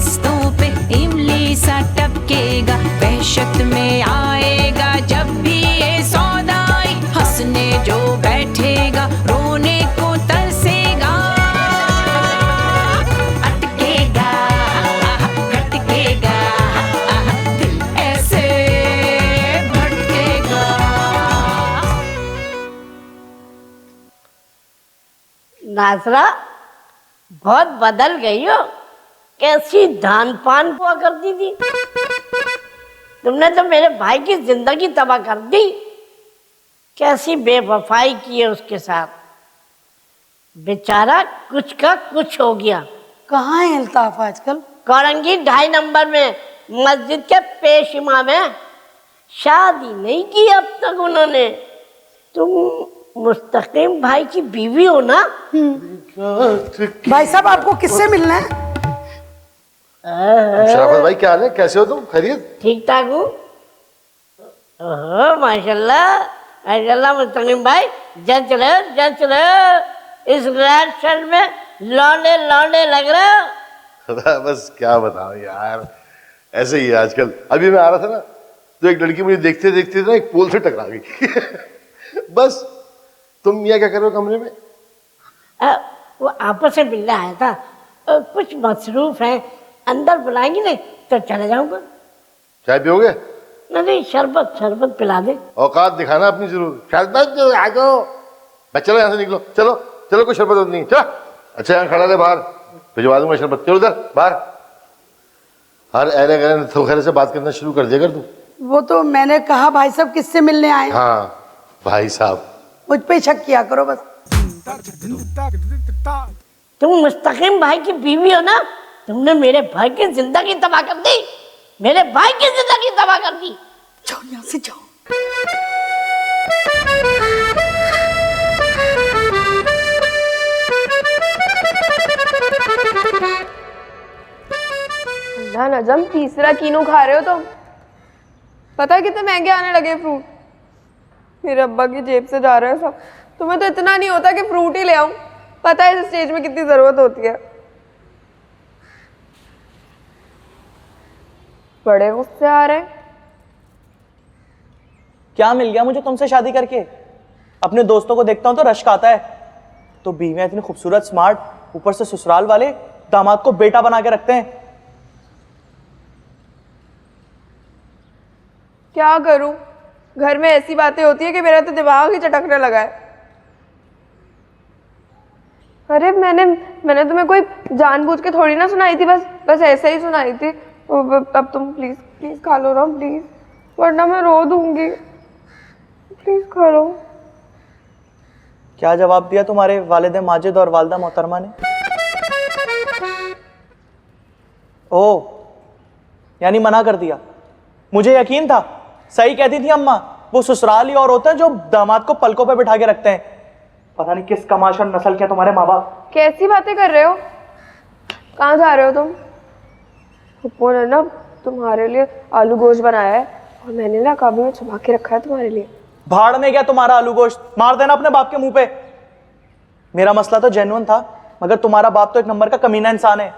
रस्तों पे इमली सा टपकेगा, वहशत में आएगा जब भी ये सौदाई, हंसने जो बैठेगा रोने को तरसेगा, अटकेगा खटकेगा, दिल ऐसे भटकेगा। नाजरा बहुत बदल गई हो, कैसी धान पान हुआ करती थी। तुमने तो मेरे भाई की जिंदगी तबाह कर दी। कैसी बेवफाई की है उसके साथ, बेचारा कुछ का कुछ हो गया। कहाँ है अल्ताफ आजकल? कोरंगी 2.5 नंबर में मस्जिद के पेश इमाम है। शादी नहीं की अब तक उन्होंने। तुम मुस्तकीम भाई की बीवी हो ना? भाई साहब आपको किससे मिलना है? शराफत भाई क्या हाल है, कैसे हो तुम? खैरियत? ठीक ठाक हूँ। ओहो माशाल्लाह माशाल्लाह मुस्तकीम भाई, जच रहे हो इस रेड शर्ट में, लौंडे लौंडे लग रहे हो। बस क्या बताऊं यार, ऐसे ही है आजकल। अभी मैं आ रहा था ना तो एक लड़की मुझे देखते देखते ना एक पोल से टकरा गई। बस तुम यहाँ क्या कर रहे हो कमरे में? वो आपस में मिलने आया था, कुछ मसरूफ है, अंदर बुलाएंगी नहीं तो चले जाऊंगा। चाय पियोगे? नहीं शरबत पिला दे। औकात दिखाना अपनी जरूर। शरबत आ जाओ। चलो यहाँ से निकलो, चलो चलो, कोई शरबत नहीं। चलो अच्छा यहाँ खड़ा रहे बाहर, भिजवा दूंगा शरबत। चलो उधर बाहर। हर अरे गरे तो खैर से बात करना शुरू कर दिया कर तू। वो तो मैंने कहा भाई साहब किससे मिलने आए? हाँ भाई साहब, मुझ पे शक किया करो बस। तुम मुस्तकीम भाई की बीवी हो ना? तुमने मेरे भाई की जिंदगी तबाह कर दी, मेरे भाई की जिंदगी तबाह कर दी। जाओ यहाँ से जाओ। अल्लाह नजम, तीसरा कीनू खा रहे हो तुम? पता है कितने महंगे आने लगे फ्रूट? मेरे अब्बा की जेब से जा रहे हैं सब। तुम्हें तो इतना नहीं होता कि फ्रूट ही ले आऊं? पता है इस स्टेज में कितनी जरूरत होती है। बड़े गुस्से आ रहे हैं। क्या मिल गया मुझे तुमसे शादी करके? अपने दोस्तों को देखता हूं तो रश्क आता है। तो बीवियां इतनी खूबसूरत, स्मार्ट, ऊपर से ससुराल वाले दामाद को बेटा बना के रखते हैं। क्या करूं, घर में ऐसी बातें होती है कि मेरा तो दिमाग ही चटकने लगा है। अरे मैंने तुम्हें कोई जानबूझ के थोड़ी ना सुनाई थी, बस ऐसे ही सुनाई थी। अब तुम प्लीज खा लो ना प्लीज, वरना मैं रो दूंगी। प्लीज खा लो। क्या जवाब दिया तुम्हारे वालिद माजिद और वालदा मोहतरमा ने? ओ, यानी मना कर दिया। मुझे यकीन था, सही कहती थी अम्मा, वो ससुराल ही और होते हैं जो दामाद को पलकों पे बिठा के रखते हैं। पता नहीं किस कमाश और नस्ल के तुम्हारे माँ बाप। कैसी बातें कर रहे हो? कहाँ जा रहे हो तुम? फुप्पो ने ना तुम्हारे लिए आलू गोश्त बनाया है और मैंने ना काबू में छुपा के रखा है तुम्हारे लिए। भाड़ में गया तुम्हारा आलू गोश्त, मार देना अपने बाप के मुंह पे। मेरा मसला तो जेन्युइन था, मगर तुम्हारा बाप तो एक नंबर का कमीना इंसान है।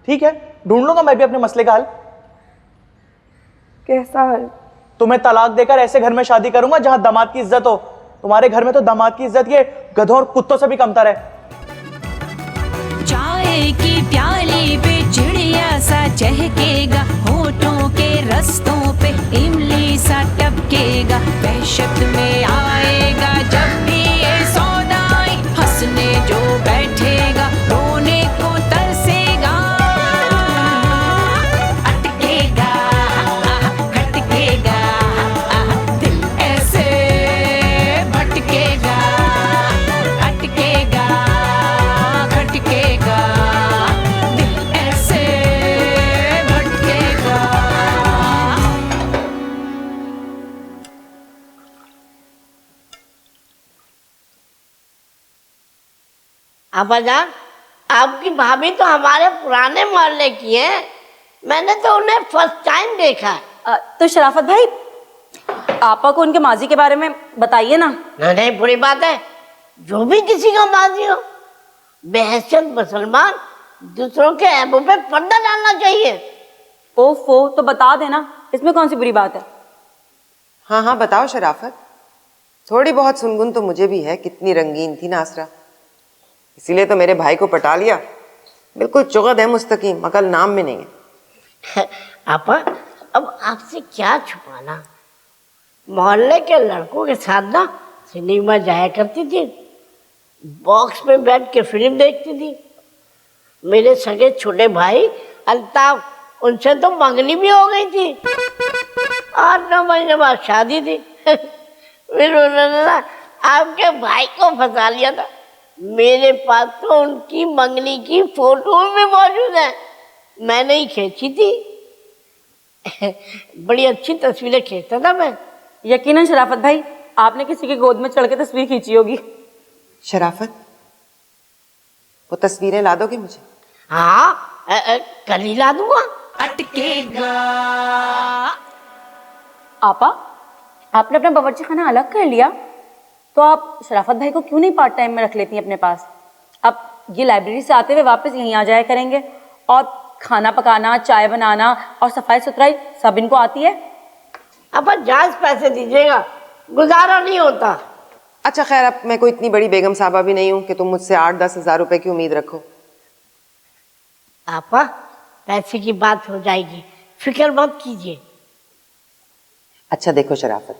ठीक है, ढूंढ लूंगा मैं भी अपने मसले का हल। कैसा हल? तुम्हें तलाक देकर ऐसे घर में शादी करूंगा जहां दामाद की इज्जत हो। तुम्हारे घर में तो दामाद की इज्जत ये गधों और कुत्तों से भी कमतर है। चाय की प्याली पे चिड़िया सा चहकेगा, होठों के रस्तों पे इमली सा टपकेगा, वहशत में आएगा जब भी ये सौदाई, हंसने जो बैठेगा रोने को तरसेगा, अटकेगा खटकेगा, दिल ऐसे भटकेगा, अटकेगा खटकेगा, दिल ऐसे भटकेगा। अब्बाजान, आपकी भाभी तो हमारे पुराने मोहल्ले की है, मैंने तो उन्हें फर्स्ट टाइम देखा है। तो शराफत भाई, आपा को उनके माजी के बारे में बताइए ना। नहीं बुरी बात है, जो भी किसी का माजी हो, बेहैसियत मुसलमान दूसरों के ऐबों पे पर्दा डालना चाहिए। ओफो, तो बता देना, इसमें कौन सी बुरी बात है? हाँ हाँ बताओ शराफत। थोड़ी बहुत सुनगुन तो मुझे भी है, कितनी रंगीन थी नासरा, इसीलिए तो मेरे भाई को पटा लिया। बिल्कुल चुगत है मुस्तकीम, अकल नाम में नहीं है। आपा अब आपसे क्या छुपाना, मोहल्ले के लड़कों के साथ ना सिनेमा जाया करती थी, बॉक्स में बैठ के फिल्म देखती थी। मेरे सगे छोटे भाई अल्ताफ, उनसे तो मंगनी भी हो गई थी। 8-9 महीने बाद शादी थी। फिर उन्होंने ना आपके भाई को फंसा लिया था। मेरे पास तो उनकी मंगनी की फोटो भी मौजूद है, मैंने ही खींची थी। बड़ी अच्छी तस्वीरें खींचता था मैं। यकीनन शराफत भाई, आपने किसी की गोद में चढ़ के तस्वीर खींची होगी। शराफत, वो तस्वीरें ला दोगे मुझे? हाँ कल ही ला दूंगा। अटकेगा। आपा, आपने अपना बावर्ची खाना अलग कर लिया, तो आप शराफत भाई को क्यों नहीं पार्ट टाइम में रख लेती हैं अपने पास? अब ये लाइब्रेरी से आते हुए वापस यहीं आ जाया करेंगे, और खाना पकाना, चाय बनाना और सफाई सुथराई सब इनको आती है। अब जायज पैसे दीजिएगा, गुजारा नहीं होता। अच्छा खैर, अब मैं कोई इतनी बड़ी बेगम साहबा भी नहीं हूं कि तुम मुझसे 8-10 हज़ार रुपए की उम्मीद रखो। आपा पैसे की बात हो जाएगी, फिक्र मत कीजिए। अच्छा देखो शराफत,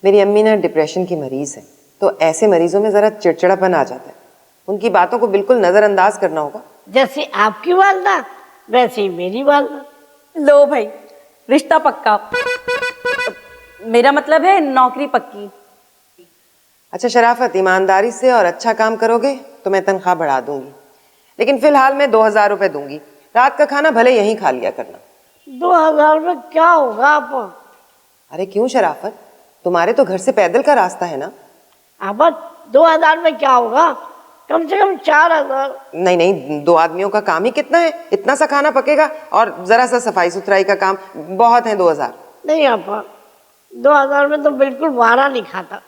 मेरी अम्मी ना डिप्रेशन की मरीज है, तो ऐसे मरीजों में जरा चिड़चिड़ापन आ जाता है, उनकी बातों को बिल्कुल नजरअंदाज करना होगा। जैसे आपकी वालदा वैसे ही मेरी वालदा। लो भाई, रिश्ता पक्का, मेरा मतलब है नौकरी पक्की। अच्छा शराफत, ईमानदारी से और अच्छा काम करोगे तो मैं तनख्वाह बढ़ा दूंगी, लेकिन फिलहाल मैं 2,000 रुपए दूंगी। रात का खाना भले यहीं खा लिया करना। 2,000 में क्या होगा आपा? अरे क्यों शराफत, तुम्हारे तो घर से पैदल का रास्ता है ना। आपा 2,000 में क्या होगा, कम से कम 4,000। नहीं नहीं, 2 आदमियों का काम ही कितना है, इतना सा खाना पकेगा और जरा सा सफाई सुथराई का काम, बहुत है 2,000। नहीं आपा, 2,000 में तो बिल्कुल वारा नहीं खाता।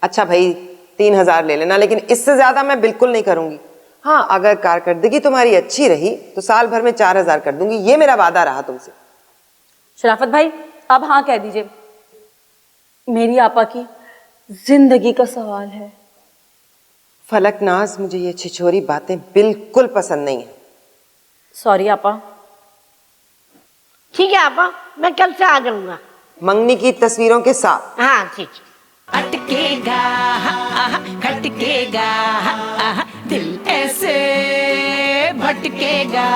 अच्छा भाई 3,000 ले लेना, लेकिन इससे ज्यादा मैं बिल्कुल नहीं करूंगी। हाँ, अगर कारकर्दगी तुम्हारी अच्छी रही तो साल भर में 4,000 कर दूंगी, ये मेरा वादा रहा तुमसे। शराफत भाई, अब हाँ कह दीजिए, मेरी आपा की जिंदगी का सवाल है। फलकनाज, मुझे ये छिछोरी बातें बिल्कुल पसंद नहीं है। सॉरी आपा। ठीक है आपा, मैं कल से आ जाऊंगा। मंगनी की तस्वीरों के साथ। हाँ ठीक है। अटकेगा, खटकेगा, दिल ऐसे भटकेगा।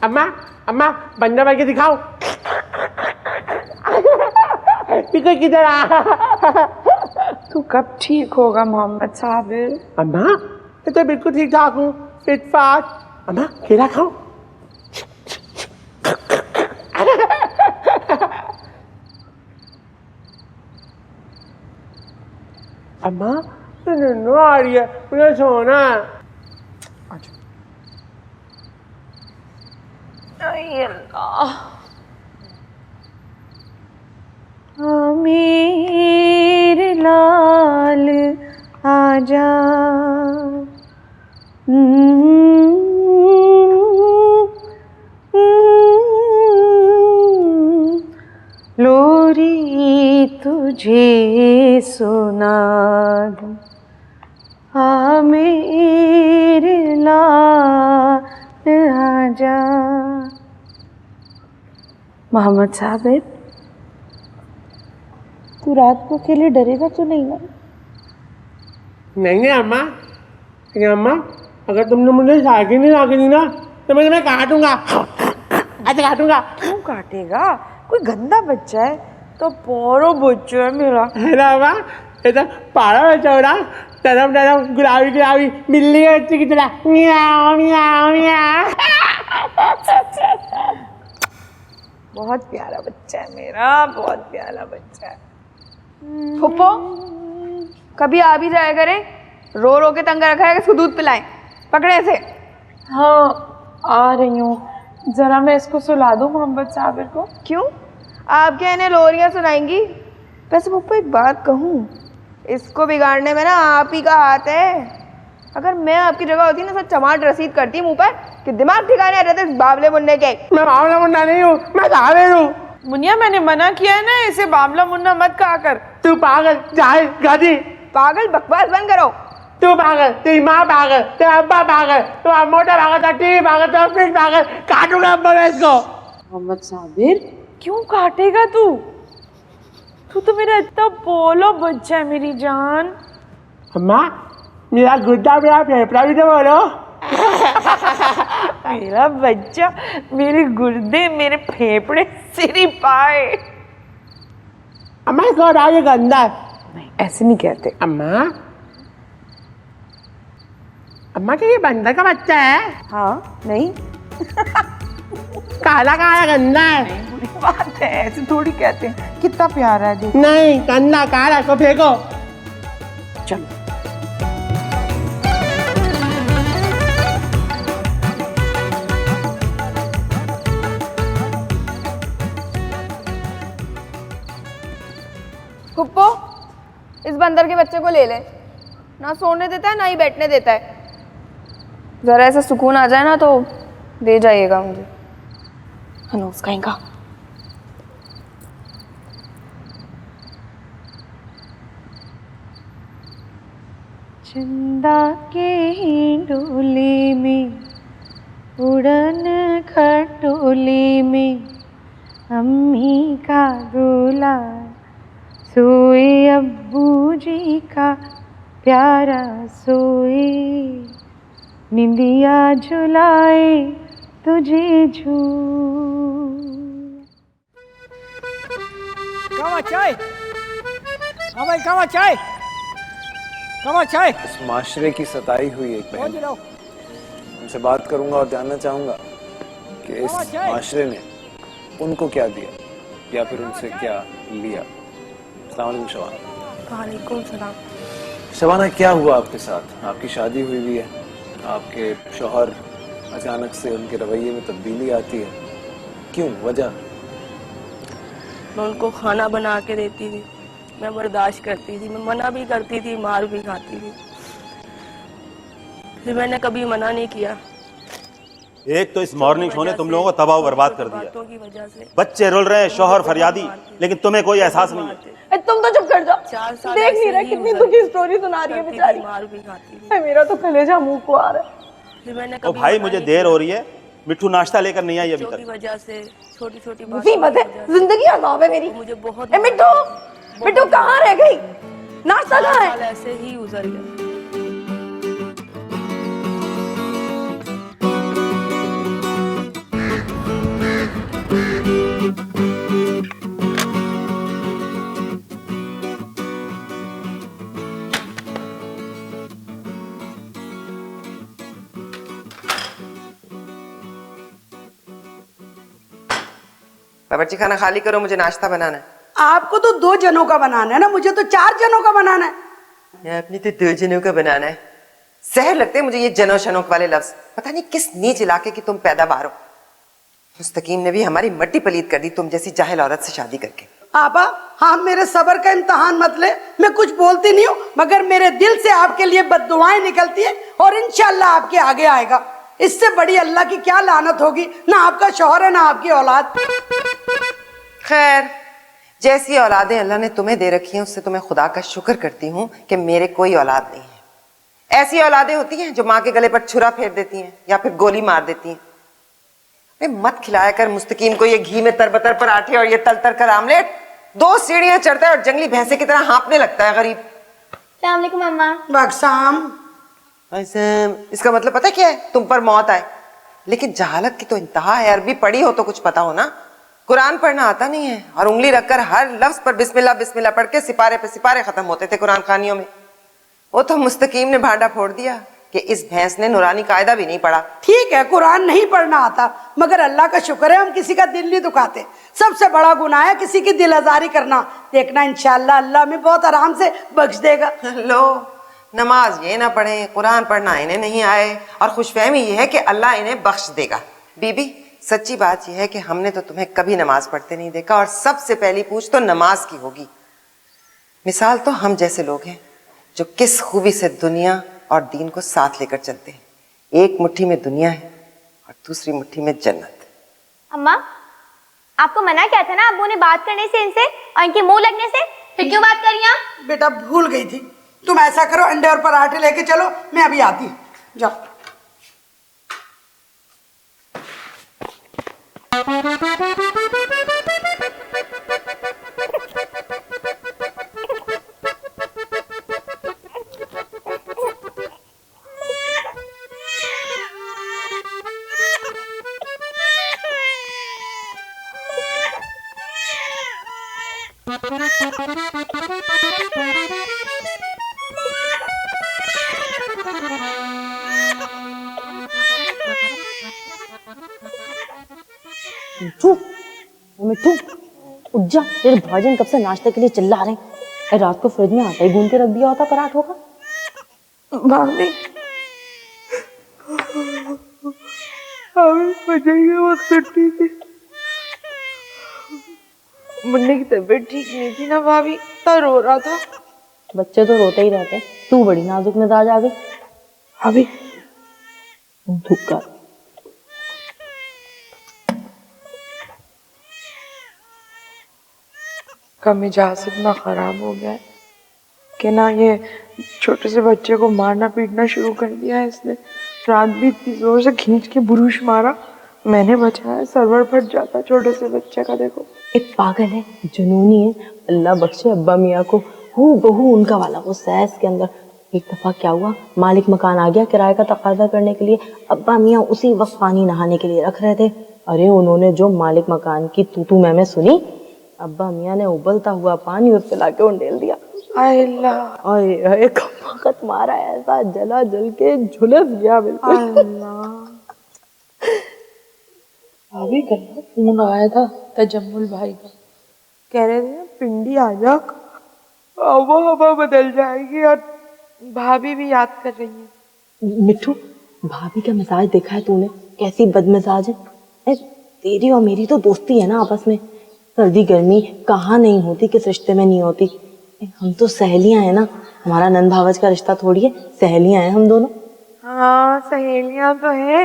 अम्मा अम्मा बंदा भाई के दिखाओ। पीछे किधर आ? तू कब ठीक होगा मोहम्मद साबिर? अम्मा मैं तो बिल्कुल ठीक ठाक हूँ, फिट फाट। अम्मा खीरा खाओ। अम्मा तो आ रही है, मुझे सोना है। मेरे लाल आजा, लोरी तुझे सुना दूं, आ मेरे लाल आजा। मोहम्मद साबिर, तू रात को अकेले डरेगा तो नहीं ना? नहीं नहीं अम्मा, अम्मा अगर तुमने मुझे सागी नहीं ला के दी ना तो मैं तुम्हें काटूंगा, ऐसे काटूंगा। क्यों काटेगा? कोई गंदा बच्चा है तो पोरो बच्चा है मेरा। है ना अम्मा, ये तो पारा बच्चा हो रहा, नरम नरम गुलाबी गुलाबी बिल्ली के बच्चे की तरह, म्याऊ म्याऊ म्याऊ। बहुत प्यारा बच्चा है मेरा, बहुत प्यारा बच्चा है। फुप्पो, कभी आ भी जाया करें, रो रो के तंग रखा है कि इसको दूध पिलाएं। पकड़े से। हाँ आ रही हूँ, जरा मैं इसको सुला दूँ मोहम्मद साबिर को। क्यों, आप क्या इन्हें लोरियाँ सुनाएंगी? वैसे पप्पू एक बात कहूँ, इसको बिगाड़ने में ना आप ही का हाथ है। अगर मैं आपकी जगह होती ना, सब चमाट रसीद करती मुंह पर कि दिमाग ठिकाने आ रहते इस बावले मुन्ने के। मैं बावला मुन्ना नहीं हूँ, मैं साबिर हूँ। मुनिया मैंने मना किया है ना, इसे बावला मुन्ना मत कहा कर। तू पागल, जाहिल, गधी। पागल बकवास बंद करो। तू पागल, तेरी माँ पागल, तेरा अब्बा पागल, तुम्हारा मोटा पागल था, टीवी पागल, तो फ्रिज पागल, काटूंगा अब्बा मैं इसको। मोहम्मद साबिर, क्यों काटेगा तू? तू तो मेरा इतना बोलो बच्चा है मेरी जान। अम्मा, मेरा गुड्डा, मेरा फेफड़ा भी तो बोलो। मेरा बच्चा, मेरे गुर्दे, मेरे फेफड़े, सिरी पाए। अम्मा इसको हटा, ये गंदा है। नहीं ऐसे नहीं कहते। अम्मा, अम्मा क्या ये बंदर का बच्चा है? हाँ नहीं काला काला गंदा है। बुरी बात है, ऐसे थोड़ी कहते हैं। कितना प्यारा है देख। नहीं, गंदा काला, इसको फेंको। चलो पुप्पो, इस बंदर के बच्चे को ले ले। ना सोने देता है ना ही बैठने देता है। जरा ऐसा सुकून आ जाए ना तो दे जाइएगा मुझे। हनूस कहीं का। चंदा के डोली में, उड़न खटोली में, अम्मी का दूल्हा सोए, अब्बू जी का प्यारा सोए, निंदिया झुलाए तुझे झूल। कहाँ चाय? हाँ भाई कहाँ चाय? कहाँ चाय? इस माशरे की सताई हुई एक बहन, उनसे बात करूंगा और जानना चाहूंगा कि इस माशरे ने उनको क्या दिया या फिर उनसे क्या लिया। अस्सलाम वालेकुम शबाना। वालेकुम सलाम। शबाना, क्या हुआ आपके साथ? आपकी शादी हुई भी है, आपके शौहर अचानक से उनके रवैये में तब्दीली आती है, क्यों, वजह? मैं उनको खाना बना के देती थी, मैं बर्दाश्त करती थी, मैं मना भी करती थी, मार भी खाती थी, फिर मैंने कभी मना नहीं किया। एक तो इस मॉर्निंग शो ने तुम लोगों को तबाह बर्बाद कर दिया। बातों की वजह से बच्चे रुल रहे हैं, शौहर फरियादी, लेकिन तुम्हें कोई एहसास नहीं है। तुम तो चुप कर जाओ। 4 साल देख नहीं रहा कितनी दुखी स्टोरी सुना रही है बेचारी। मार भी खाती थी। मेरा तो कलेजा मुंह को आ रहा है। फिर मैंने ओ भाई, मुझे देर हो रही है, मिट्टू नाश्ता लेकर नहीं आई अभी तक। वजह से छोटी-छोटी मुसीबत है, जिंदगी अज़ाब है मेरी। मुझे बहुत मिट्टू, मिट्टू कहाँ रह गई? नाश्ता कहाँ है? ऐसे ही गुजर गया। बावर्ची खाना खाली करो, मुझे नाश्ता बनाना है। आपको तो 2 जनों का बनाना है ना, मुझे तो 4 जनों का बनाना है। आपने तो 2 जनों का बनाना है। जहर लगते हैं मुझे ये जनो शनोक वाले लफ्ज। पता नहीं किस नीच इलाके की तुम पैदावार हो। मुस्तकीम ने भी हमारी मट्टी पलीत कर दी तुम जैसी जाहिल औरत से शादी करके। आपा, हाँ मेरे सब्र का इम्तहान मत ले। मैं कुछ बोलती नहीं हूँ, मगर मेरे दिल से आपके लिए बद्दुआएं निकलती है और इंशाल्लाह आपके आगे आएगा। इससे बड़ी अल्लाह की क्या लानत होगी, ना आपका शौहर है ना आपकी औलाद। खैर, जैसी औलादें अल्लाह ने तुम्हें दे रखी हैं उससे तो मैं खुदा का शुक्र करती हूँ कि मेरे कोई औलाद नहीं है। ऐसी औलादें होती हैं जो माँ के गले पर छुरा फेर देती हैं या फिर गोली मार देती हैं। मत खिलाया कर मुस्तकीम को ये घी में तरबतर पराठे और ये तलतर कर आमलेट। 2 सीढ़ियां चढ़ता है और जंगली भैंसे की तरह हाँपने लगता है गरीब। अस्सलाम वालेकुम अम्मा। वालेकुम। इसका मतलब पता क्या है? तुम पर मौत आए। लेकिन जहालत की तो इंतहा है। अरबी पढ़ी हो तो कुछ पता हो ना। कुरान पढ़ना आता नहीं है और उंगली रखकर हर लफ्ज पर बिस्मिल्लाह बिस्मिल्लाह पढ़ के सिपारे पे सिपारे खत्म होते थे कुरान खानियों में। वो तो मुस्तकीम ने भांडा फोड़ दिया कि इस भैंस ने नूरानी कायदा भी नहीं पढ़ा। ठीक है, कुरान नहीं पढ़ना आता, मगर अल्लाह का शुक्र है हम किसी का दिल नहीं दुखाते। सबसे बड़ा गुनाह है किसी की दिल आजारी करना। देखना इंशाल्लाह अल्लाह में बहुत आराम से बख्श देगा। लो, नमाज ये ना पढ़े, कुरान पढ़ना इन्हें नहीं आए, और खुशफहमी ये है कि अल्लाह इन्हें बख्श देगा। बीबी सच्ची बात यह है कि हमने तो तुम्हें कभी नमाज पढ़ते नहीं देखा, और सबसे पहली पूछ तो नमाज की होगी। मिसाल तो हम जैसे लोग हैं जो किस खूबी से दुनिया और दीन को साथ लेकर चलते हैं। एक मुट्ठी में दुनिया है और दूसरी मुट्ठी में जन्नत। अम्मा, आपको मना किया था ना अब्बू ने बात करने से इनसे और इनके मुंह लगने से, फिर क्यों बात करी आप? बेटा भूल गई थी। तुम ऐसा करो, अंडे और पराठे लेके चलो, मैं अभी आती हूँ। जाओ। मिठू, मिठू उठ जा, तेरे भाईजान कब से नाश्ते के लिए चिल्ला रहे हैं। रात को फ्रिज में आटा ही गूंद के रख दिया होता पराठों का। भाभी ठीक है, मुन्ने की तबीयत ठीक नहीं थी ना भाभी, तो रो रहा था। बच्चे तो रोते ही रहते हैं, तू बड़ी नाजुक मिजाज आ गई। भाभी धूप कर। का मिजाज इतना खराब हो गया है कि ना ये छोटे से बच्चे को मारना पीटना शुरू कर दिया है इसने। रात भी इतनी जोर से खींच के बुरुश मारा, मैंने बचाया, सर्वर फट जाता छोटे से बच्चे का। देखो एक पागल है, जुनूनी है, अल्लाह बख्शे अब्बा मियाँ को, हूबहू उनका वाला वो सैस के अंदर। एक दफा क्या हुआ, मालिक मकान आ गया किराए का तकाजा करने के लिए। अब्बा मियाँ उसी वक्त पानी नहाने के लिए रख रहे थे। अरे उन्होंने जो मालिक मकान की तू मैं सुनी, अब्बा मियाँ ने उबलता हुआ पानी उस पे लाके उंडेल दिया। आए कमाकत मारा, ऐसा जला जल के झुलस गया बिल्कुल। अभी कल फोन आया था तजम्मुल भाई का, कह रहे थे पिंडी आ जा, हवा बदल जाएगी और भाभी भी याद कर रही है। मिठू, भाभी का मिजाज देखा है तूने, कैसी बदमिजाज है। तेरी और मेरी तो दोस्ती है ना आपस में, सर्दी गर्मी कहाँ नहीं होती, किस रिश्ते में नहीं होती। हम तो सहेलियां हैं ना, हमारा नंद भावज का रिश्ता थोड़ी है, सहेलियां हैं हम दोनों। हाँ सहेलियां तो है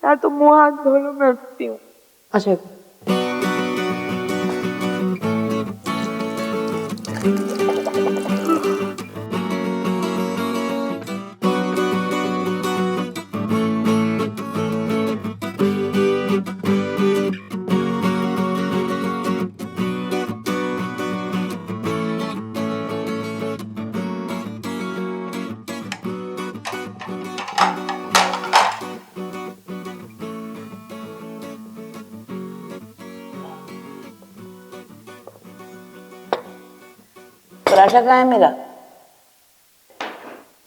यार, तुम मुँह हाथ धो लो, मैं उठती हूँ। अच्छा पराठा कहाँ है मेरा?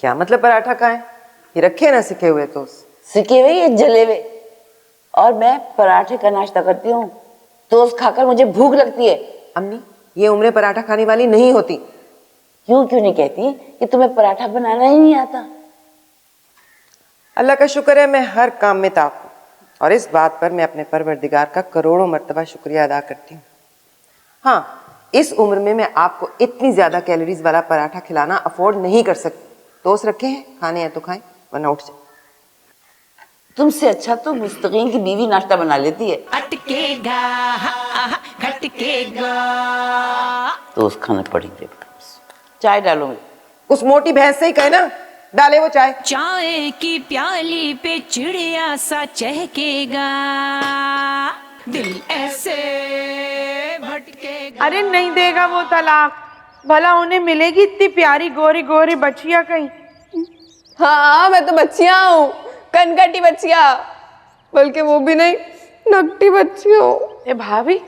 क्या मतलब पराठा कहाँ है? ये रखे ना सिके हुए तो। सिके हुए या जले हुए? और मैं पराठे का नाश्ता करती हूँ, टोस्ट खाकर मुझे भूख लगती है। अम्मी ये उम्र पराठा खाने वाली नहीं होती। क्यों नहीं कहती कि तुम्हें पराठा बनाना ही नहीं आता? अल्लाह का शुक्र है मैं हर काम में ताक हूँ, और इस बात पर मैं अपने परवरदिगार का करोड़ों मर्तबा शुक्रिया अदा करती हूँ। हाँ, इस उम्र में मैं आपको इतनी ज्यादा कैलोरीज वाला पराठा खिलाना अफोर्ड नहीं कर सकती। टोस्ट रखे हैं, खाने हैं तो खाएं, वरना उठ जाए। तुमसे अच्छा तो मुस्तकीम की बीवी नाश्ता बना लेती है। अटकेगा खटकेगा, टोस्ट खाना पड़ेंगे। चाय डालो, उस मोटी भैंस से ही कहे ना डाले वो चाय। चाय की प्याली पे चिड़िया सा चहकेगा, दिल ऐसे भटकेगा। अरे नहीं देगा वो तलाक, भला उन्हें मिलेगी इतनी प्यारी गोरी गोरी बच्चिया कहीं? हाँ मैं तो बच्चिया हूँ, कनकटी बच्चिया, बल्कि वो भी नहीं, नकटी बच्चिया हूँ। ए भाभी,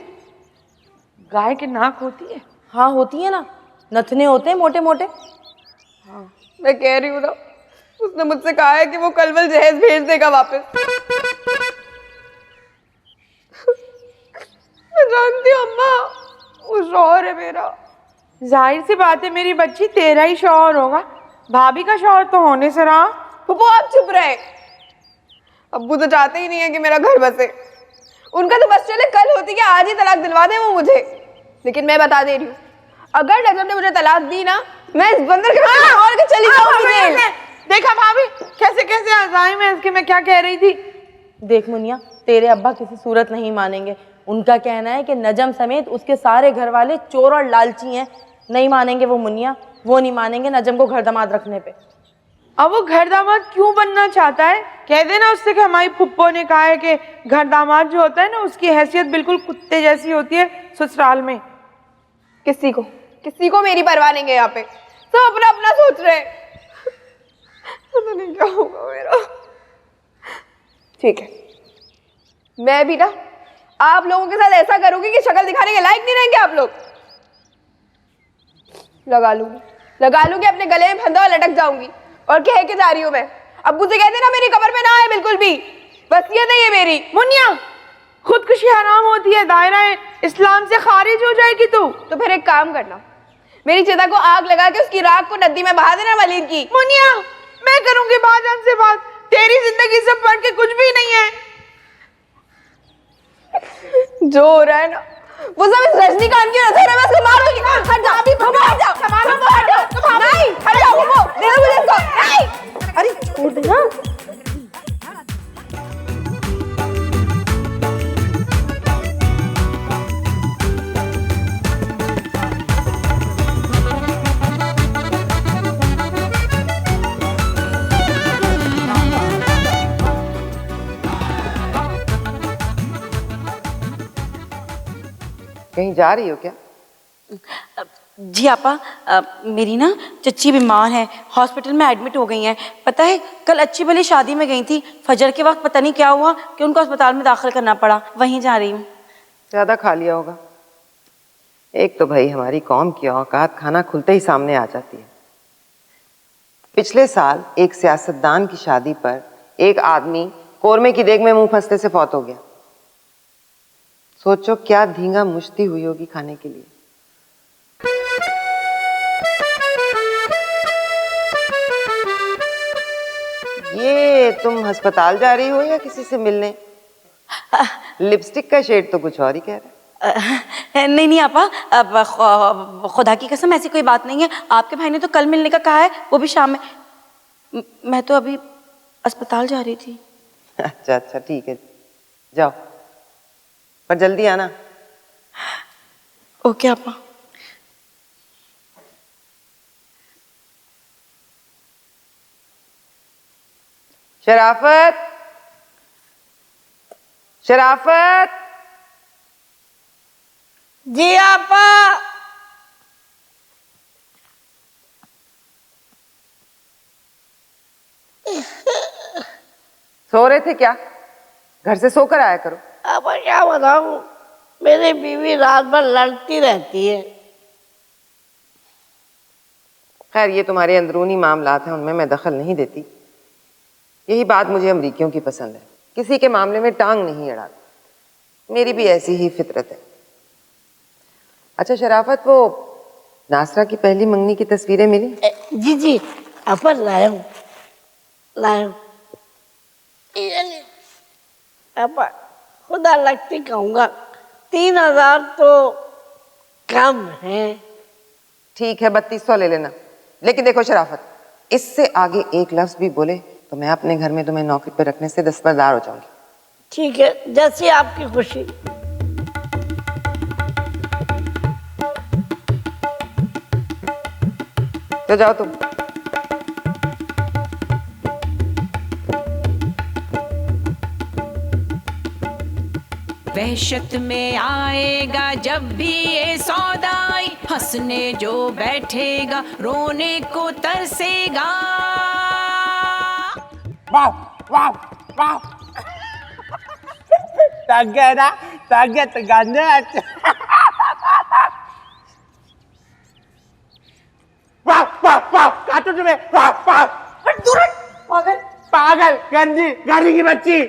गाय के नाक होती है? हाँ होती है ना, नथने होते हैं मोटे मोटे। हाँ मैं कह रही हूँ ना, उसने मुझसे कहा है कि वो कलवल जहेज भेज देगा वापस। मैं जानती हूँ अम्मा, वो शौहर है मेरा। जाहिर सी बात है मेरी बच्ची, तेरा ही शौहर होगा, भाभी का शौहर तो होने से रहा। फूफो आप चुप रहे। अब्बू तो चाहते ही नहीं है कि मेरा घर बसे। उनका तो बस चले कल होती कि आज ही तलाक दिलवा दे वो मुझे। लेकिन मैं बता दे रही हूँ, अगर नजम ने मुझे तलाक दी ना, मैं इस बंदर के और के चली जाऊंगी। देखा भाभी कैसे कैसे अज़ाई में इसके मैं क्या कह रही थी। देख मुनिया, तेरे अब्बा किसी सूरत नहीं मानेंगे। उनका कहना है कि नजम समेत उसके सारे घर वाले चोर और लालची हैं। नहीं मानेंगे वो मुनिया, वो नहीं मानेंगे नजम को घर दामाद रखने पे। अब वो घर दामाद क्यों बनना चाहता है? कह देना उससे कि हमारी फुप्पो ने कहा है कि घर दामाद जो होता है ना, उसकी हैसियत बिल्कुल कुत्ते जैसी होती है ससुराल में। किसी को मेरी परवाह नहीं है यहाँ पे। सब अपना अपना सोच रहे हैं। पता नहीं क्या होगा मेरा। ठीक है, मैं भी ना आप लोगों के साथ ऐसा करूंगी कि शक्ल दिखाने के लायक नहीं रहेंगे आप लोग। लगा लूंगी अपने गले में फंदा और लटक जाऊंगी और कह के जा रही हूँ मैं, अब्बू से कह देना मेरी कब्र में ना आए बिल्कुल भी। वसीयत है ये मेरी। मुनिया, खुदकुशी हराम होती है, दायरा इस्लाम से खारिज हो जाएगी तू। तो फिर एक काम करना, मेरी चिता को आग लगा के उसकी राख को नदी में बहा देना वलीद की। मुनिया, मैं करूंगी बाजान से बात। तेरी जिंदगी से बढ़ के कुछ भी नहीं है। जो हो रहा है ना, वो सब इस रजनीकांत की नजर है। मैं इसको मारूंगी। हट जाओ अभी, हट जाओ, नहीं हट जाओ, वो दे दो मुझे इसको। नहीं, अरे छोड़ दे ना। कहीं जा रही हो क्या? जी आपा, मेरी ना चच्ची बीमार है, हॉस्पिटल में एडमिट हो गई हैं। पता है कल अच्छी भली शादी में गई थी, फजर के वक्त पता नहीं क्या हुआ कि उनको अस्पताल में दाखिल करना पड़ा। वहीं जा रही हूँ। ज्यादा खा लिया होगा। एक तो भाई हमारी कौम की औकात खाना खुलते ही सामने आ जाती है। पिछले साल एक सियासतदान की शादी पर एक आदमी कोरमे की देग में मुंह फंसने से फौत हो गया। सोचो क्या धींगा मुश्ती हुई होगी खाने के लिए। ये तुम अस्पताल जा रही हो या किसी से मिलने? लिपस्टिक का शेड तो कुछ और ही कह रहा है। नहीं आपा, अब खुदा की कसम ऐसी कोई बात नहीं है। आपके भाई ने तो कल मिलने का कहा है, वो भी शाम में। मैं तो अभी अस्पताल जा रही थी। अच्छा ठीक है, जाओ पर जल्दी आना। ओके आपा। शराफत, शराफत। जी आपा। सो रहे थे क्या? घर से सोकर आया करो। अब क्या बताऊं, मेरी बीवी रात भर लड़ती रहती है। खैर ये तुम्हारे अंदरूनी मामलात हैं, उनमें मैं दखल नहीं देती। यही बात मुझे अमरीकियों की पसंद है, किसी के मामले में टांग नहीं अड़ाती। मेरी भी ऐसी ही फितरत है। अच्छा शराफत, वो नासरा की पहली मंगनी की तस्वीरें मिली? जी अपन लाया हूँ। अपा खुदा लगती कहूँगा 3000 तो कम है। ठीक है 3200 ले लेना। लेकिन देखो शराफत, इससे आगे एक लफ्ज भी बोले तो मैं अपने घर में तुम्हें नौकरी पर रखने से दस्तबरदार हो जाऊंगी। ठीक है, जैसी आपकी खुशी। तो जाओ तुम। वहशत में आएगा जब भी ये सौदाई, हंसने जो बैठेगा रोने को तरसेगा। वाह वाह वाह, ताकत गाने वाह वाह वाह, काटो तुम्हें। वाह वाह, पागल गंदी की बच्ची।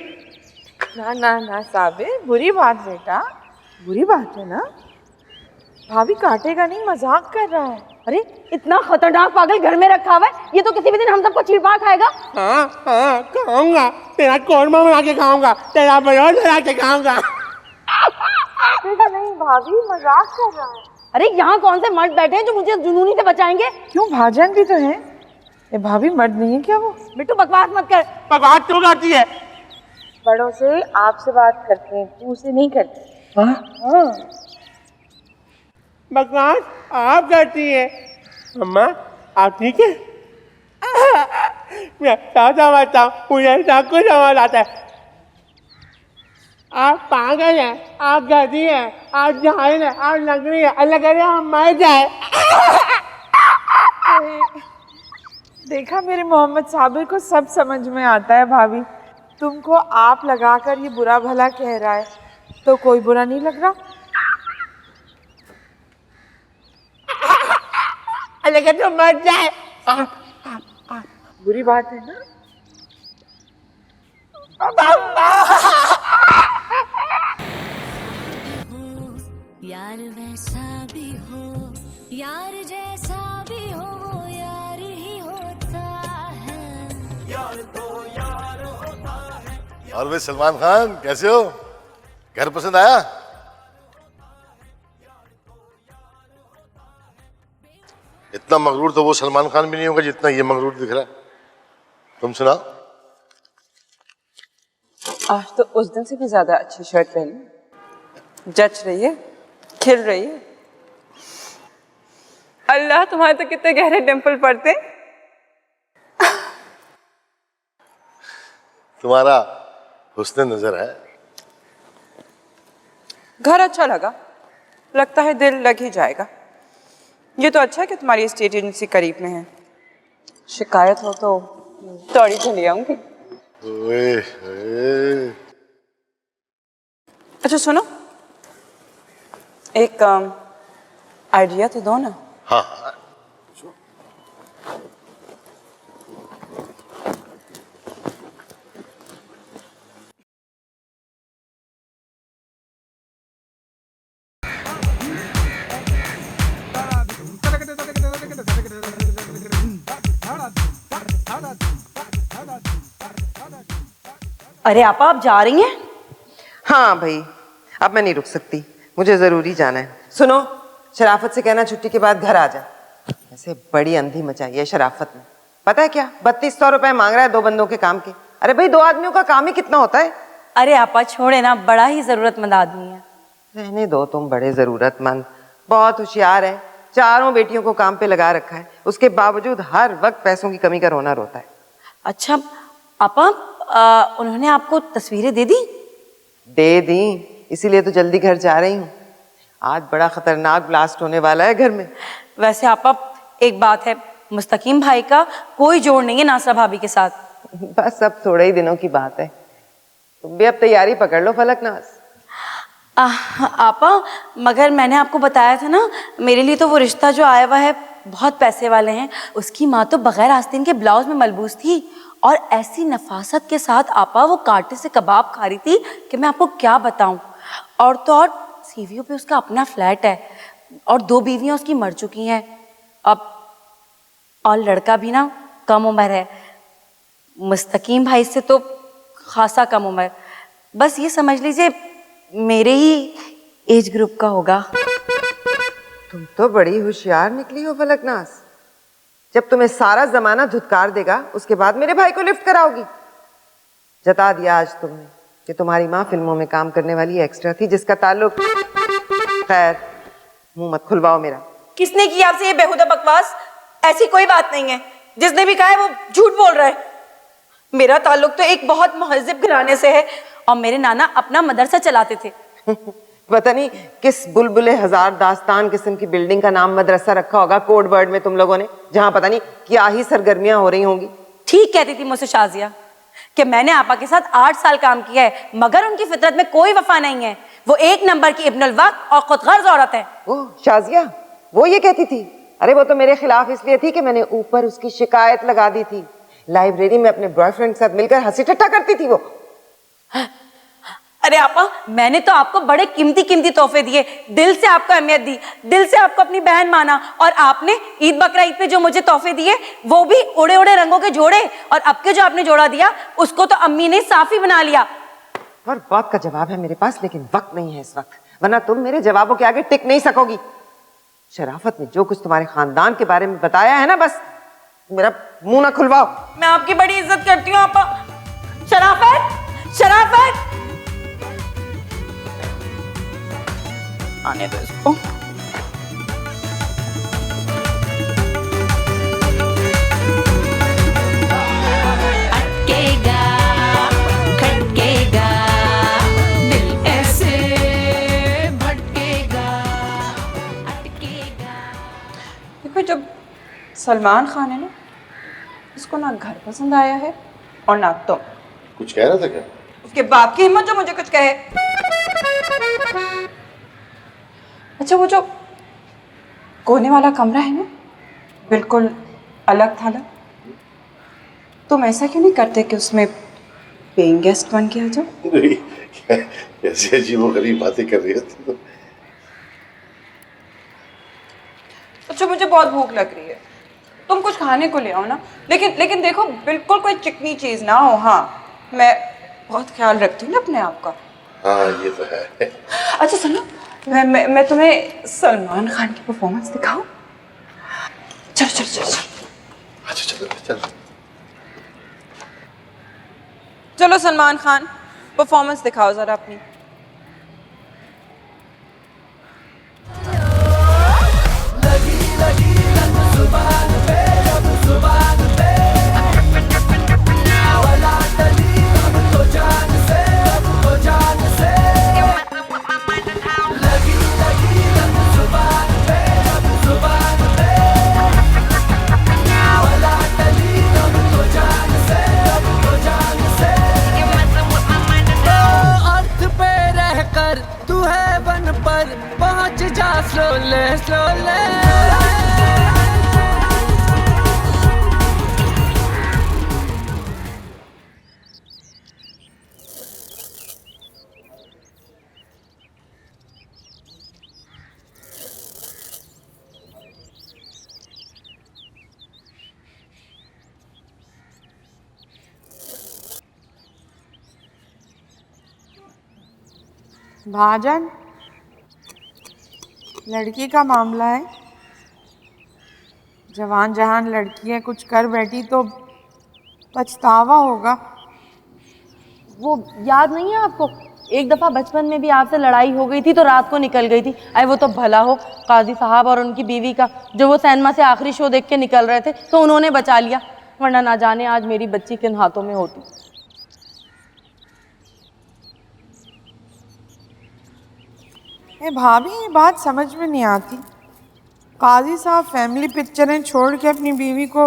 ना साबिर, बुरी बात बेटा, बुरी बात है ना। भाभी काटेगा नहीं, मजाक कर रहा है। अरे इतना खतरनाक पागल घर में रखा हुआ है, ये तो किसी भी दिन हम सबको चीरफाड़ खाएगा। हाँ हाँ खाऊंगा, तेरा कौरमा बना के खाऊंगा, तेरा बरौर बना के खाऊंगा। नहीं भाभी, मजाक कर रहा है। अरे यहाँ कौन से मर्द बैठे हैं जो मुझे जुनूनी से बचाएंगे? क्यों, भाजन भी तो है। ये भाभी मर्द नहीं है क्या वो? बिट्टू बकवास मत कर। बकवास क्यों करती है? बड़ों से आपसे बात करते हैं, तू से नहीं करते। हाँ बकवास आप करती है। अम्मा आप ठीक है? मैं क्या समझता हूँ, मुझे सब कुछ समझ आता है। आप पागल हैं, आप गधी हैं, आप जाहिल हैं, आप नगरी हैं, अल्लाह करे हम मर जाए। देखा, मेरे मोहम्मद साबिर को सब समझ में आता है। भाभी तुमको आप लगाकर ये बुरा भला कह रहा है तो कोई बुरा नहीं लग रहा? अल्लाह करे तो मर जाए। बुरी बात है ना? यार वैसा भी हो, यार जैसा भी हो, वो यार ही होता है। यार तो यार होता है। और भाई सलमान खान कैसे हो? घर पसंद आया? इतना मगरूर तो वो सलमान खान भी नहीं होगा जितना ये मगरूर दिख रहा है। तुम सुनाओ। आज तो उस दिन से भी ज्यादा अच्छी शर्ट पहनी, जच रही है, खिल रही है। अल्लाह, तुम्हारे तो कितने गहरे डिंपल पड़ते। तुम्हारा हुस्न नजर है। घर अच्छा लगा, लगता है दिल लग ही जाएगा। ये तो अच्छा है कि तुम्हारी स्टेट एजेंसी करीब में है। शिकायत हो तो दौड़ी चली आऊंगी। अच्छा सुनो, एक आइडिया तो दो ना। हाँ अरे आपा, आप जा रही हैं? हाँ भाई, अब मैं नहीं रुक सकती, मुझे जरूरी जाना है। सुनो, शराफत से कहना छुट्टी के बाद घर आ जा। ऐसे बड़ी अंधी मचाई है शराफत ने। पता है क्या, 3200 रुपए मांग रहा है 2 बंदों के काम के। अरे भाई, 2 आदमियों का काम ही कितना होता है? अरे आपा छोड़े ना, बड़ा ही जरूरतमंद आदमी है। रहने दो, तुम बड़े जरूरतमंद। बहुत होशियार है, 4 बेटियों को काम पे लगा रखा है, उसके बावजूद हर वक्त पैसों की कमी का रोना रोता है। अच्छा आपा, उन्होंने आपको तस्वीरें दे दी? दे दी, इसीलिए तो जल्दी घर जा रही हूँ। आज बड़ा खतरनाक ब्लास्ट होने वाला है घर में। वैसे आपा एक बात है, मुस्तकीम भाई का कोई जोड़ नहीं है नासरा भाभी के साथ। बस अब थोड़े ही दिनों की बात है, तुम भी अब तैयारी पकड़ लो फलकनाज। आपा, मगर मैंने आपको बताया था ना, मेरे लिए तो वो रिश्ता जो आया हुआ है बहुत पैसे वाले हैं। उसकी माँ तो बगैर आस्तीन के ब्लाउज में मलबूस थी और ऐसी नफासत के साथ आपा वो कांटे से कबाब खा रही थी कि मैं आपको क्या बताऊं। और तो और सीवीओ पे उसका अपना फ्लैट है और 2 बीवियां उसकी मर चुकी हैं अब, और लड़का भी ना कम उम्र है, मुस्तकीम भाई से तो खासा कम उम्र। बस ये समझ लीजिए मेरे ही एज ग्रुप का होगा। तुम तो बड़ी होशियार निकली हो फलकनाज। जब तुम्हें सारा जमाना धुतकार देगा, उसके बाद मेरे भाई को लिफ्ट कराओगी। जता दिया आज तुमने कि तुम्हारी माँ फिल्मों में काम करने वाली एक्स्ट्रा थी जिसका ताल्लुक। खैर, मुंह मत खुलवाओ मेरा। किसने की आपसे ये बेहुदा बकवास? ऐसी कोई बात नहीं है, जिसने भी कहा है वो झूठ बोल रहा है। मेरा ताल्लुक तो एक बहुत महजिब घराने से है और मेरे नाना अपना मदरसा चलाते थे। पता नहीं किस बुलबुले हजार दास्तान किस्म की बिल्डिंग का नाम मदरसा रखा होगा कोड वर्ड में तुम लोगों ने, जहां पता नहीं क्या ही सरगर्मियां हो रही होंगी। ठीक कहती थी मुझसे शाजिया कि मैंने आपा के साथ 8 साल काम किया है, मगर उनकी फितरत में कोई वफा नहीं है। वो 1 नंबर की इब्नुल वक्त और खुदगर्ज औरत है। ओह शाजिया, वो ये कहती थी? अरे वो तो मेरे खिलाफ इसलिए थी कि मैंने ऊपर उसकी शिकायत लगा दी थी। लाइब्रेरी में अपने बॉयफ्रेंड के साथ मिलकर हंसी ठट्ठा करती थी वो। अरे आपा, मैंने तो आपको बड़े कीमती कीमती तोहफे दिए, दिल से आपको अहमियत दी, दिल से आपको अपनी बहन माना, और आपने ईद बकरा ईद पे जो मुझे तोहफे दिए वो भी उड़े उड़े रंगों के जोड़े, और अब के जो आपने जोड़ा दिया उसको तो अम्मी ने साफ ही बना लिया। हर बात का जवाब है मेरे पास, लेकिन वक्त नहीं है इस वक्त, वरना तुम मेरे जवाबों के आगे टिक नहीं सकोगी। शराफत ने जो कुछ तुम्हारे खानदान के बारे में बताया है ना, बस मेरा मुंह ना खुलवाओ। मैं आपकी बड़ी इज्जत करती हूँ आपा। शराफत, शराफत, आने दो इसको। अटकेगा, खटकेगा, दिल ऐसे भटकेगा, अटकेगा। देखो, जब सलमान खान है ना, उसको ना घर पसंद आया है और ना तुम। कुछ कह रहा था क्या? उसके बाप की हिम्मत जो मुझे कुछ कहे। अच्छा, वो जो कोने वाला कमरा है ना, बिल्कुल अलग थलग, तुम ऐसा क्यों नहीं करते कि उसमें पेइंग गेस्ट बन के आ जाओ? ऐसी अजीबोगरीब बातें कर रही है तू। अच्छा, मुझे बहुत भूख लग रही है, तुम कुछ खाने को ले आओ ना, लेकिन देखो बिल्कुल कोई चिकनी चीज ना हो। हाँ, मैं बहुत ख्याल रखती हूँ ना अपने आप का। हाँ, ये तो है। अच्छा सुनो, मैं तुम्हें सलमान खान की परफॉर्मेंस दिखाऊं? चलो चलो चलो चलो। अच्छा चलो चलो चलो सलमान खान, परफॉर्मेंस दिखाओ जरा अपनी। भाजन, लड़की का मामला है, जवान जहान लड़की है, कुछ कर बैठी तो पछतावा होगा। वो याद नहीं है आपको, एक दफ़ा बचपन में भी आपसे लड़ाई हो गई थी तो रात को निकल गई थी। अरे वो तो भला हो काजी साहब और उनकी बीवी का, जो वो सिनेमा से आखिरी शो देख के निकल रहे थे तो उन्होंने बचा लिया, वरना ना जाने आज मेरी बच्ची किन हाथों में होती। भाभी, ये बात समझ में नहीं आती, काजी साहब फैमिली पिक्चरें छोड़ के अपनी बीवी को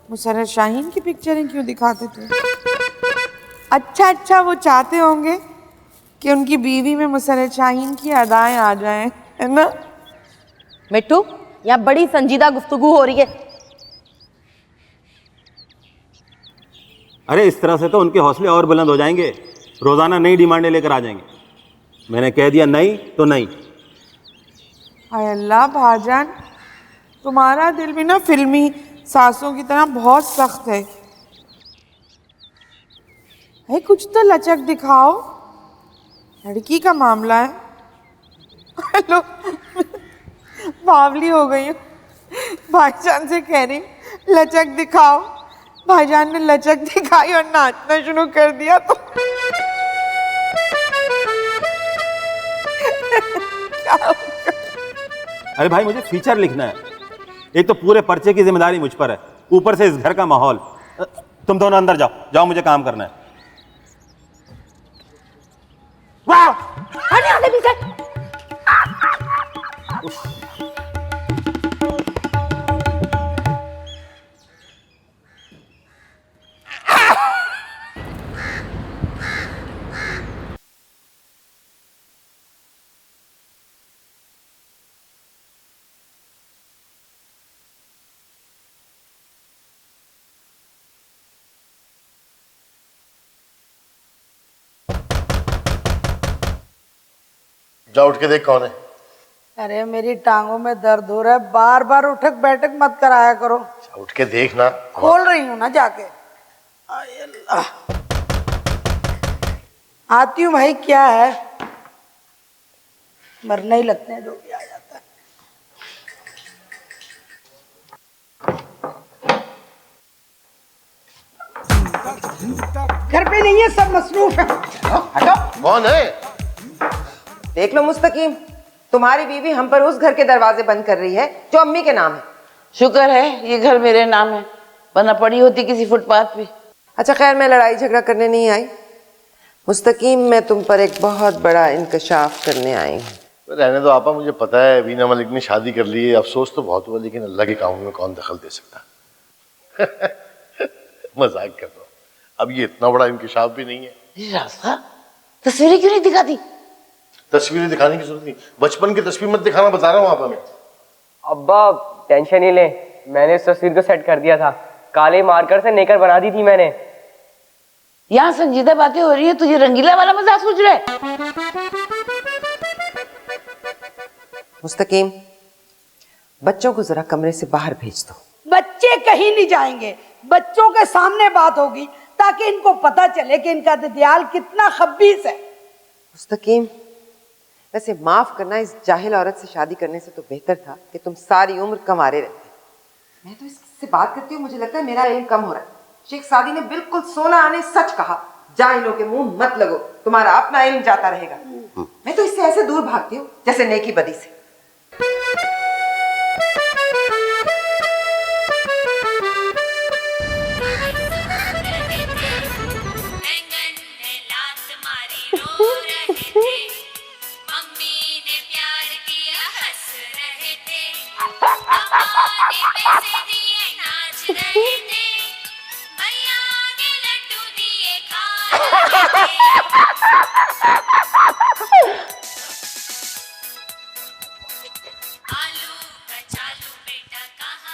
मुसर्रत शाहीन की पिक्चरें क्यों दिखाते थे? अच्छा, वो चाहते होंगे कि उनकी बीवी में मुसर्रत शाहीन की अदाएं आ जाएं, है ना? मिट्टू, यहाँ बड़ी संजीदा गुफ्तगू हो रही है। अरे इस तरह से तो उनके हौसले और बुलंद हो जाएंगे, रोजाना नई डिमांडें लेकर आ जाएंगे। मैंने कह दिया नहीं तो नहीं। हाय अल्लाह भाजान, तुम्हारा दिल भी ना फिल्मी सासों की तरह बहुत सख्त है। है कुछ तो लचक दिखाओ, लड़की का मामला है। हेलो, बावली हो गई हूँ, भाईजान से कह रही लचक दिखाओ। भाईजान ने लचक दिखाई और नाचना शुरू कर दिया तो अरे भाई, मुझे फीचर लिखना है, एक तो पूरे पर्चे की जिम्मेदारी मुझ पर है, ऊपर से इस घर का माहौल। तुम दोनों अंदर जाओ, जाओ, मुझे काम करना है। जा उठ के देख कौन है। अरे मेरी टांगों में दर्द हो रहा है, बार बार उठक बैठक मत कराया करो। उठ के देख ना। खोल रही हूँ ना जाके। आय अल्लाह। आती हूँ भाई, क्या है, मरना ही लगते हैं, जो भी आ जाता है। घर पे नहीं है, सब मसरूफ है। हटो। कौन है? देख लो मुस्तकीम, तुम्हारी बीवी हम पर उस घर के दरवाजे बंद कर रही है जो अम्मी के नाम है। शुक्र है ये घर मेरे नाम है, वरना पड़ी होती किसी फुटपाथ पे। अच्छा खैर, मैं लड़ाई झगड़ा करने नहीं आई मुस्तकीम, मैं तुम पर एक बहुत बड़ा इंकशाफ करने आई हूँ। रहने दो आपा, मुझे पता है वीना मलिक ने शादी कर ली है, अफसोस तो बहुत हुआ, लेकिन अल्लाह के कामों में कौन दखल दे सकता। मजाक कर रहा हूँ, अब ये इतना बड़ा इंकशाफ भी नहीं है। रास्ता तस्वीरें क्यों नहीं दिखाती? तस्वीरें दिखाने की जरूरत नहीं, बचपन की तस्वीर मत दिखाना, बता रहा हूँ आपा मैं। अब्बा टेंशन ही ले, मैंने इस तस्वीर को सेट कर दिया था, काले मार्कर से नेकर बना दी थी मैंने। यहाँ संजीदा बातें हो रही है, तुझे रंगीला वाला मजाक सोच रहा है? मुस्तकीम, बच्चों को जरा कमरे से बाहर भेज दो। बच्चे कहीं नहीं जाएंगे, बच्चों के सामने बात होगी ताकि इनको पता चले कि इनका ददियाल कितना खब्बीस है। मुस्तकीम, वैसे माफ करना, इस जाहिल औरत से शादी करने से तो बेहतर था कि तुम सारी उम्र कमारे रहते। मैं तो इससे बात करती हूँ, मुझे लगता है मेरा इल्म कम हो रहा है। शेख सादी ने बिल्कुल सोना आने सच कहा, जाहिलों के मुंह मत लगो, तुम्हारा अपना इल्म जाता रहेगा। मैं तो इससे ऐसे दूर भागती हूँ जैसे नेकी बदी से।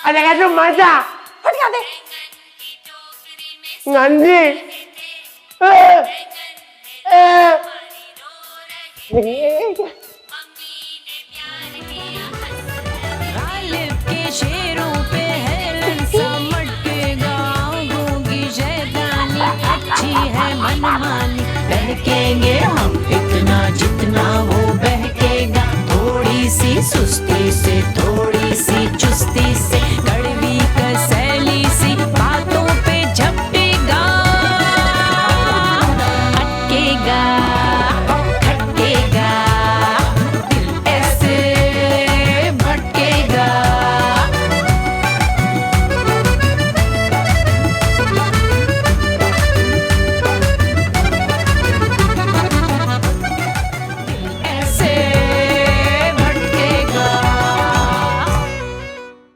अरे तो मजा हट दे नंदी। गालिब के शेरों पे हेलन सा मटकेगा, गूंगी शैतानी अच्छी है मनमानी। बहकेंगे हम इतना जितना वो बहकेगा, थोड़ी सी सुस्ती से